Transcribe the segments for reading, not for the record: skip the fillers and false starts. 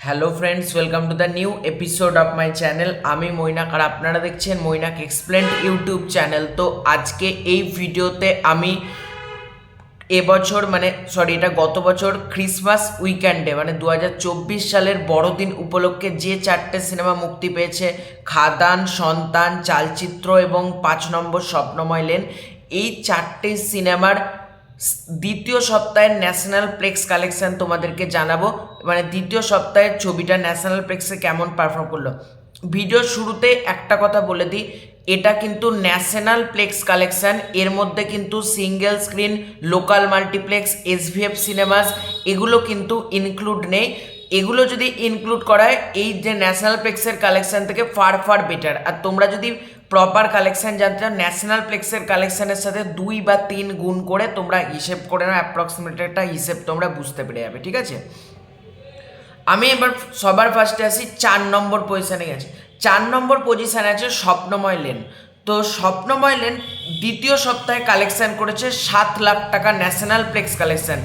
Hello friends, welcome to the new episode of my channel. আমি মৈনাক আর আপনারা দেখছেন Mainak explained YouTube channel. তো আজকে এই ভিডিওতে আমি এবছর এটা গত বছর ক্রিসমাস উইকেন্ডে 2024 সালের বড়দিন উপলক্ষে যে চারটে সিনেমা মুক্তি পেয়েছে, খাদান, সন্তান, চালচিত্র এবং 5 নম্বর স্বপ্নময় লেন, এই চারটে সিনেমার দ্বিতীয় সপ্তাহের ন্যাশনাল প্লেক্স কালেকশন তোমাদেরকে জানাবো। দ্বিতীয় সপ্তাহের ছবিটা ন্যাশনাল প্লেক্সে কেমন পারফর্ম করলো। ভিডিওর শুরুতে একটা কথা বলে দিই, এটা কিন্তু ন্যাশনাল প্লেক্স কালেকশন, এর মধ্যে কিন্তু single screen, local multiplex, SVF cinemas এগুলো কিন্তু ইনক্লুড নেই। এগুলো যদি ইনক্লুড করা হয় এই যে ন্যাশনাল প্লেক্সের কালেকশন থেকে ফার ফার বেটার। আর তোমরা যদি প্রপার কালেকশন জানতে চাও, ন্যাশনাল প্লেক্সের কালেকশনের সাথে 2 বা 3 গুণ করে তোমরা হিসেব করে নাও, অ্যাপ্রক্সিমেট একটা হিসেব তোমরা বুঝতে পেরে যাবে, ঠিক আছে। আমি এবার সবার ফার্স্টে আসি, 4 নম্বর পজিশানে গেছে। 4 নম্বর পজিশানে আছে স্বপ্নময় লেন। তো স্বপ্নময় লেন দ্বিতীয় সপ্তাহে কালেকশন করেছে 7 লাখ টাকা ন্যাশনাল প্লেক্স কালেকশন।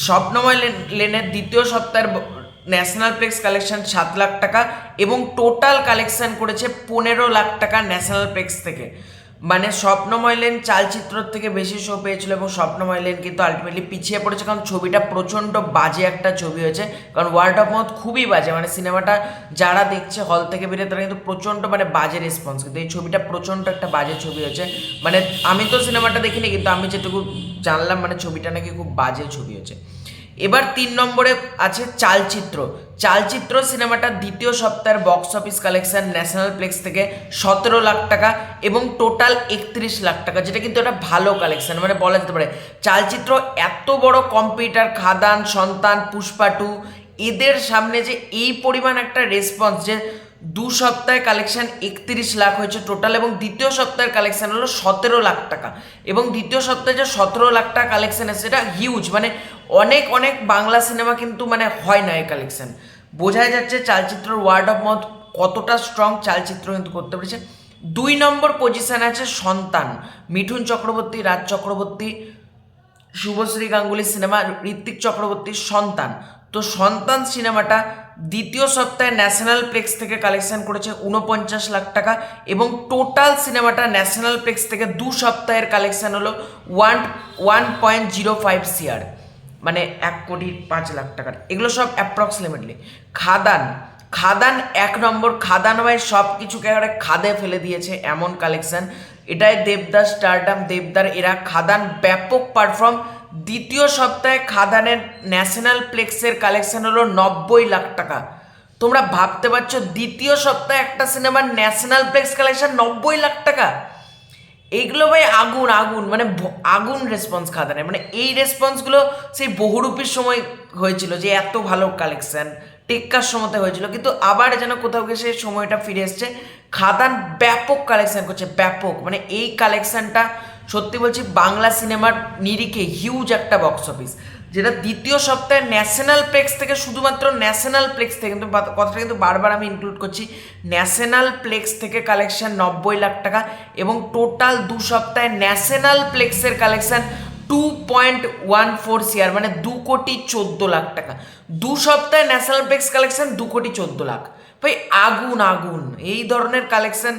স্বপ্নময় লেনের দ্বিতীয় সপ্তাহের ন্যাশনাল প্লেক্স কালেকশন 7 লাখ টাকা এবং টোটাল কালেকশন করেছে 15 লাখ টাকা ন্যাশনাল প্লেক্স থেকে। স্বপ্নময় লেন চালচিত্রর থেকে বেশি শো পেয়েছিল এবং স্বপ্নময় লেন কিন্তু আলটিমেটলি পিছিয়ে পড়েছে, কারণ ছবিটা প্রচণ্ড বাজে একটা ছবি হয়েছে। কারণ ওয়ার্ড অফ মাউথ খুবই বাজে, সিনেমাটা যারা দেখছে হল থেকে বেরিয়ে তারা কিন্তু প্রচণ্ড বাজে রেসপন্স, কিন্তু এই ছবিটা প্রচণ্ড একটা বাজে ছবি হয়েছে। আমি তো সিনেমাটা দেখিনি, কিন্তু আমি যেটুকু জানলাম ছবিটা নাকি খুব বাজে ছবি হয়েছে। এবার 3 নম্বরে আছে চালচিত্র। চালচিত্র সিনেমাটা দ্বিতীয় সপ্তাহের বক্স অফিস কালেকশন ন্যাশনাল প্লেক্স থেকে 17 লাখ টাকা এবং টোটাল 31 লাখ টাকা, যেটা কিন্তু একটা ভালো কালেকশন। বলা যেতে পারে চালচিত্র এত বড় কম্পিউটার, খাদান, সন্তান, পুষ্পা 2 এদের সামনে যে এই পরিমাণ একটা রেসপন্স, যে 2 সপ্তাহে কালেকশন 31 লাখ হয়েছে টোটাল এবং দ্বিতীয় সপ্তাহের কালেকশন হলো 17 লাখ টাকা এবং দ্বিতীয় সপ্তাহে যে 17 লাখ টাকা কালেকশন এসেছে এটা হিউজ। অনেক অনেক বাংলা সিনেমা কিন্তু হয় না এই কালেকশন। বোঝাই যাচ্ছে চালচিত্রের ওয়ার্ড অফ মাউথ কতটা স্ট্রং, চালচিত্র কিন্তু করতে পেরেছে। 2 নম্বর পজিশনে আছে সন্তান, মিঠুন চক্রবর্তী, রাজ চক্রবর্তী, শুভশ্রী গাঙ্গুলি সিনেমা, ঋত্বিক চক্রবর্তীর সন্তান। তো সন্তান সিনেমাটা দ্বিতীয় সপ্তাহে ন্যাশনাল প্লেক্স থেকে কালেকশন করেছে 49 লাখ টাকা এবং টোটাল সিনেমাটা ন্যাশনাল প্লেক্স থেকে 2 সপ্তাহের কালেকশন হলো 1.05 CR, 1,05,00,000 টাকার। এগুলো সব অ্যাপ্রক্সিমেটলি। খাদান, খাদান 1 নম্বর। খাদান সব কিছুকে খাদে ফেলে দিয়েছে এমন কালেকশন। এটাই দেবদাস, স্টারডাম, দেবদার, এরা খাদান ব্যাপক পারফর্ম। দ্বিতীয় সপ্তাহে খাদানের ন্যাশনাল প্লেক্সের কালেকশন হলো 90 লাখ টাকা। তোমরা ভাবতে পারছো দ্বিতীয় সপ্তাহে একটা সিনেমার ন্যাশনাল প্লেক্স কালেকশন 90 লাখ টাকা? এইগুলো আগুন আগুন, আগুন রেসপন্স খাদানের। এই রেসপন্সগুলো সেই বহুরূপীর সময় হয়েছিল, যে এত ভালো কালেকশন টেক্কার সময়তে হয়েছিল, কিন্তু আবার যেন কোথাও গিয়ে সেই সময়টা ফিরে এসছে। খাদান ব্যাপক কালেকশন করছে, ব্যাপক। এই কালেকশনটা সত্যি বলছি বাংলা সিনেমার নিরিখে হিউজ একটা বক্স অফিস, যেটা দ্বিতীয় সপ্তাহে ন্যাশনাল প্লেক্স থেকে, শুধুমাত্র ন্যাশনাল প্লেক্স থেকে, কিন্তু কথাটা কিন্তু বারবার আমি ইনক্লুড করছি, ন্যাশনাল প্লেক্স থেকে কালেকশন 90 লাখ টাকা এবং টোটাল 2 সপ্তাহে ন্যাশনাল প্লেক্সের কালেকশন 2.14 CR, 2,14,00,000 টাকা। 2 সপ্তাহে ন্যাশনাল প্লেক্স কালেকশন 2,14,00,000। আগুন আগুন এই ধরনের কালেকশন।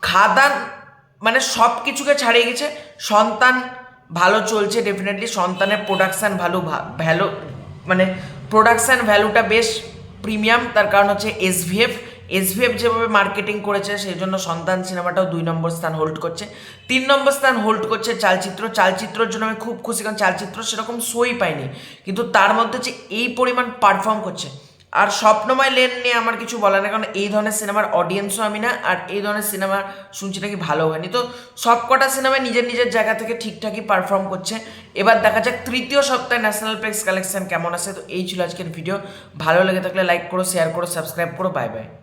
খাদান সব কিছুকে ছাড়িয়ে গেছে। সন্তান ভালো চলছে ডেফিনেটলি, সন্তানের প্রোডাকশান ভ্যালু প্রোডাকশান ভ্যালুটা বেশ প্রিমিয়াম, তার কারণ হচ্ছে এসভিএফ যেভাবে মার্কেটিং করেছে সেই জন্য সন্তান সিনেমাটাও 2 নম্বর স্থান হোল্ড করছে। 3 নম্বর স্থান হোল্ড করছে চালচিত্র। চালচিত্রর জন্য আমি খুব খুশি, কারণ চালচিত্র সেরকম শোই পাইনি, কিন্তু তার মধ্যে যে এই পরিমাণ পারফর্ম করছে। আর স্বপ্নময় লেন নিয়ে আমার কিছু বলার নেই, কারণ এই ধরনের সিনেমার অডিয়েন্সও আমি না, আর এই ধরনের সিনেমা শুনছি নাকি ভালো হয়নি। তো সব কটা সিনেমায় নিজের নিজের জায়গা থেকে ঠিকঠাকই পারফর্ম করছে। এবার দেখা যাক তৃতীয় সপ্তাহে ন্যাশনাল প্লেক্স কালেকশন কেমন আছে। তো এই ছিল আজকের ভিডিও। ভালো লেগে থাকলে লাইক করো, শেয়ার করো, সাবস্ক্রাইব করো। Bye bye.